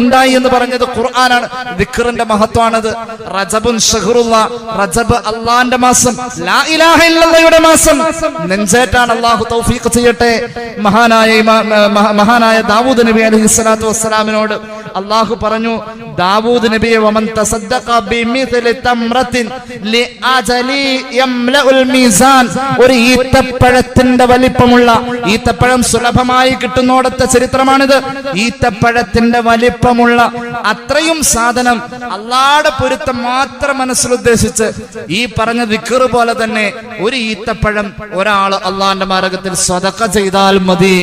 ഉണ്ടായി എന്ന് പറഞ്ഞത് ഖുർആനാണ്. ദിക്റിന്റെ മഹത്വമാണത്. റജബുൻ ഷഹ്റുല്ലാഹ്, റജബ് അള്ളാന്റെ മാസം, ലാ ഇലാഹ ഇല്ലല്ലാഹയുടെ മാസം. നെഞ്ചേറ്റാണ്. അള്ളാഹു തൗഫീഖ് ചെയ്യട്ടെ. മഹാനായ ദാവൂദ് നബി അലൈഹിസ്സലാത്തു വസ്സലാമിനോട് അള്ളാഹു പറഞ്ഞു, ദാവൂദ് നബിയെ, വമൻ തസദ്ദഖ ബിമിത്ലി തംറത്തിൻ ലിഅജലി യംലഉൽ മീസാൻ, ഒരു ഈത്തപ്പഴത്തിന്റെ വലിപ്പമുള്ള, ഈത്തപ്പഴം സുലഭമായി കിട്ടുന്നോടത്തെ ചരിത്രമാണിത്. ഈത്തപ്പഴത്തിന്റെ വലിപ്പമുള്ള അത്രയും സാധനം അള്ളാഹുവിന്റെ പൊരുത്തം മാത്രം മനസ്സിൽ ഉദ്ദേശിച്ച് ഈ പറഞ്ഞ ദിക്ർ പോലെ തന്നെ ഒരു ഈത്തപ്പഴം ഒരാൾ അള്ളാഹിന്റെ മാർഗ്ഗത്തിൽ സദഖ ചെയ്താൽ മതി.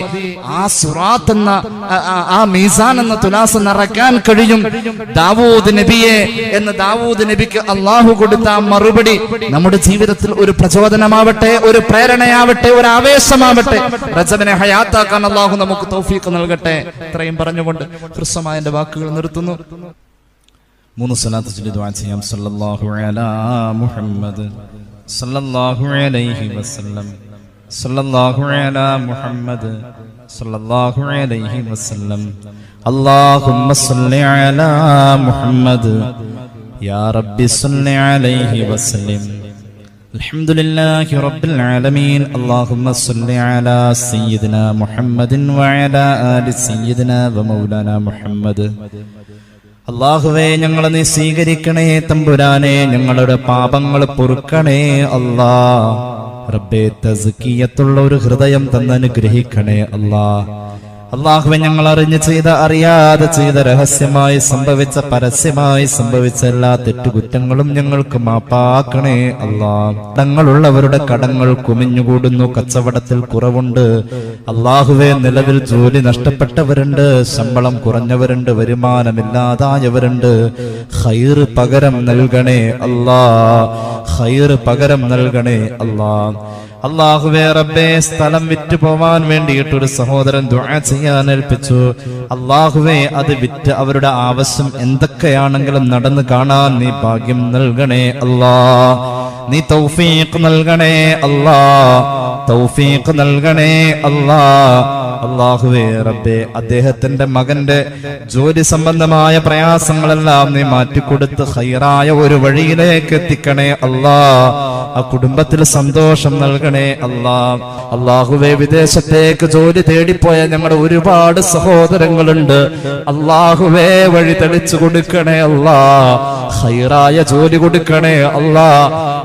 ആ സിറാത്ത് എന്ന ആ മീസാൻ എന്ന തുലാസ് നിറയ്ക്കാൻ കഴിയും. ദാവൂദ് നബിയെ എന്ന് ദാവൂദ് നബിക്ക് അള്ളാഹു കൊടുത്ത മറുപടി നമ്മുടെ ജീവിതത്തിൽ ഒരു പ്രചോദനമാവട്ടെ, ഒരു പ്രേരണയാവട്ടെ, ഒരു ആവേശമാവട്ടെ. റജബിനെ ഹയാത്താക്കാൻ അള്ളാഹു നമുക്ക് തൗഫീഖ് നൽകട്ടെ. ഇത്രയും പറഞ്ഞുകൊണ്ട് ഹ്രസ്വമായ എന്റെ വാക്കുകൾ നിർത്തുന്നു. 3 സ്വലാത്ത് ചൊല്ലി ദുആ ചെയ്യാം. സല്ലല്ലാഹു അലാ മുഹമ്മദ് സല്ലല്ലാഹു അലൈഹി വസല്ലം, സല്ലല്ലാഹു അലാ മുഹമ്മദ് സല്ലല്ലാഹു അലൈഹി വസല്ലം, അല്ലാഹുമ്മ സ്വല്ലി അലാ മുഹമ്മദ് യാ റബ്ബി സ്വല്ലി അലൈഹി വസല്ലം. അൽഹംദുലില്ലാഹി റബ്ബിൽ ആലമീൻ. അല്ലാഹുമ്മ സ്വല്ലി അലാ സയ്യിദിനാ മുഹമ്മദിൻ വഅലാ ആലി സയ്യിദിനാ വമൗലാനാ മുഹമ്മദ്. അല്ലാഹുവേ, ഞങ്ങളെ നീ സ്വീകരിക്കണേ തമ്പുരാനെ, ഞങ്ങളുടെ പാപങ്ങൾ പൊറുക്കണേ അല്ലാഹ്. റബ്ബേ, തസ്കിയത്തുള്ള ഒരു ഹൃദയം തന്നനുഗ്രഹിക്കണേ അല്ലാഹ്. അല്ലാഹുവേ, ഞങ്ങൾ അറിഞ്ഞു ചെയ്ത, അറിയാതെ ചെയ്ത, രഹസ്യമായി സംഭവിച്ച, പരസ്യമായി സംഭവിച്ച എല്ലാ തെറ്റുകുറ്റങ്ങളും ഞങ്ങൾക്ക് മാപ്പാക്കണേ അല്ലാഹ്. കടങ്ങളുള്ളവരുടെ കടങ്ങൾ കുമിഞ്ഞുകൂടുന്നു, കച്ചവടത്തിൽ കുറവുണ്ട് അല്ലാഹുവേ. നിലവിൽ ജോലി നഷ്ടപ്പെട്ടവരുണ്ട്, ശമ്പളം കുറഞ്ഞവരുണ്ട്, വരുമാനമില്ലാതായവരുണ്ട്. ഖൈർ പകരം നൽകണേ അല്ലാഹ്, ഖൈർ പകരം നൽകണേ അല്ലാഹ്. അല്ലാഹുവേ റബ്ബേ, സ്ഥലം വിറ്റ് പോവാൻ വേണ്ടിയിട്ടൊരു സഹോദരൻ ദുആ ചെയ്യാൻ ഏൽപ്പിച്ചു. അല്ലാഹുവേ, അത് വിറ്റ് അവരുടെ ആവശ്യം എന്തൊക്കെയാണെങ്കിലും നടന്നു കാണാൻ നീ ഭാഗ്യം നൽകണേ അല്ലാഹ്. നീ തൗഫീഖ് നൽകണേ അല്ലാഹ്, തൗഫീഖ് നൽകണേ അല്ലാഹ്. അല്ലാഹുവേ റബ്ബേ അദ്ദേഹത്തിന്റെ മകന്റെ ജോലി സംബന്ധമായ പ്രയാസങ്ങളെല്ലാം നീ മാറ്റിക്കൊടുത്ത് ഖൈറായ ഒരു വഴിയിലേക്ക് എത്തിക്കണേ അല്ലാ. ആ കുടുംബത്തിൽ സന്തോഷം നൽകണേ അല്ലാ. അല്ലാഹുവേ വിദേശത്തേക്ക് ജോലി തേടിപ്പോയ ഞങ്ങളുടെ ഒരുപാട് സഹോദരങ്ങളുണ്ട്. അല്ലാഹുവേ വഴി തെളിച്ചു കൊടുക്കണേ അല്ലാ. ഖൈറായ ജോലി കൊടുക്കണേ അല്ലാ.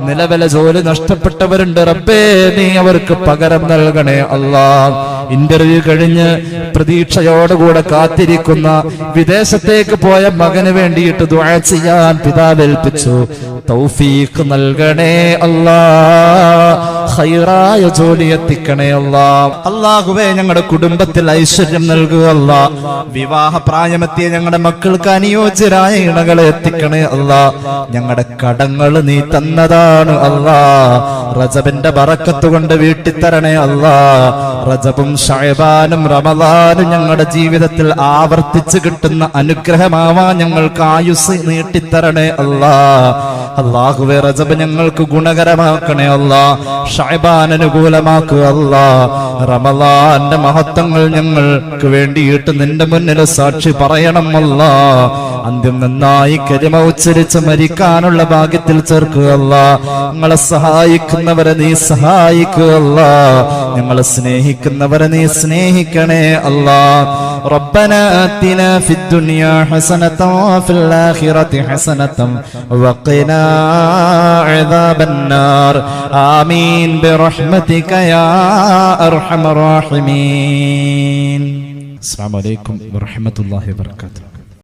നിലവിലെ ജോലി നഷ്ടപ്പെട്ടവരുണ്ട് റബ്ബേ, നീ അവർക്ക് പകരം നൽകണേ അല്ലാ. ഇന്റർവ്യൂ കഴിഞ്ഞ് പ്രതീക്ഷയോടുകൂടെ കാത്തിരിക്കുന്ന വിദേശത്തേക്ക് പോയ മകന് വേണ്ടിയിട്ട് ദുആ ചെയ്യാൻ പിതാവ് ഏൽപ്പിച്ചു. തൗഫീഖ് നൽകണേ അല്ലാ. ഖൈറായ ജോലി എത്തിക്കണേ അല്ലാ. അല്ലാഹുവേ ഞങ്ങളുടെ കുടുംബത്തിൽ ഐശ്വര്യം നൽകുക അല്ലാ. വിവാഹ പ്രായമെത്തിയ ഞങ്ങളുടെ മക്കൾക്ക് അനുയോജ്യരായ ഇണകളെ എത്തിക്കണേ അല്ലാ. ഞങ്ങളുടെ കടങ്ങൾ നീ തന്നതാണ് അല്ലാ. റജബിന്റെ ബറക്കത്ത് കൊണ്ട് വീട്ടിത്തരണേ അല്ലാ. റജബും ശഅബാനും റമളാനും ഞങ്ങളുടെ ജീവിതത്തിൽ ആവർത്തിച്ച് കിട്ടുന്ന അനുഗ്രഹമാവാൻ ഞങ്ങൾക്ക് ആയുസ് നീട്ടിത്തരണേ അല്ലാ. അല്ലാഹുവേ റജബ് ഞങ്ങൾക്ക് ഗുണകരമാക്കണേ അല്ലാ. ശഅബാൻ അനുകൂലമാക്കുക അല്ലാ. റമളാന്റെ മഹത്വങ്ങൾ ഞങ്ങൾക്ക് വേണ്ടിയിട്ട് നിന്റെ മുന്നിൽ സാക്ഷി പറയണം അല്ലാ. അന്ത്യം നന്നായി കലിമ ഉച്ചരിച്ച് മരിക്കാനുള്ള ഭാഗ്യത്തിൽ ചേർക്കുക അല്ലാ. ഞങ്ങളെ സഹായിക്കുന്നവരെ നീ സഹായിക്കുക അല്ലാ. ഞങ്ങളെ സ്നേഹിക്കുന്നവരെ നീ സ്നേഹിക്കണേ അല്ലാ. ربنا آتنا في الدنيا حسنة وفي الآخرة حسنة وقنا عذاب النار آمين برحمتك يا أرحم الراحمين. السلام عليكم ورحمة الله وبركاته.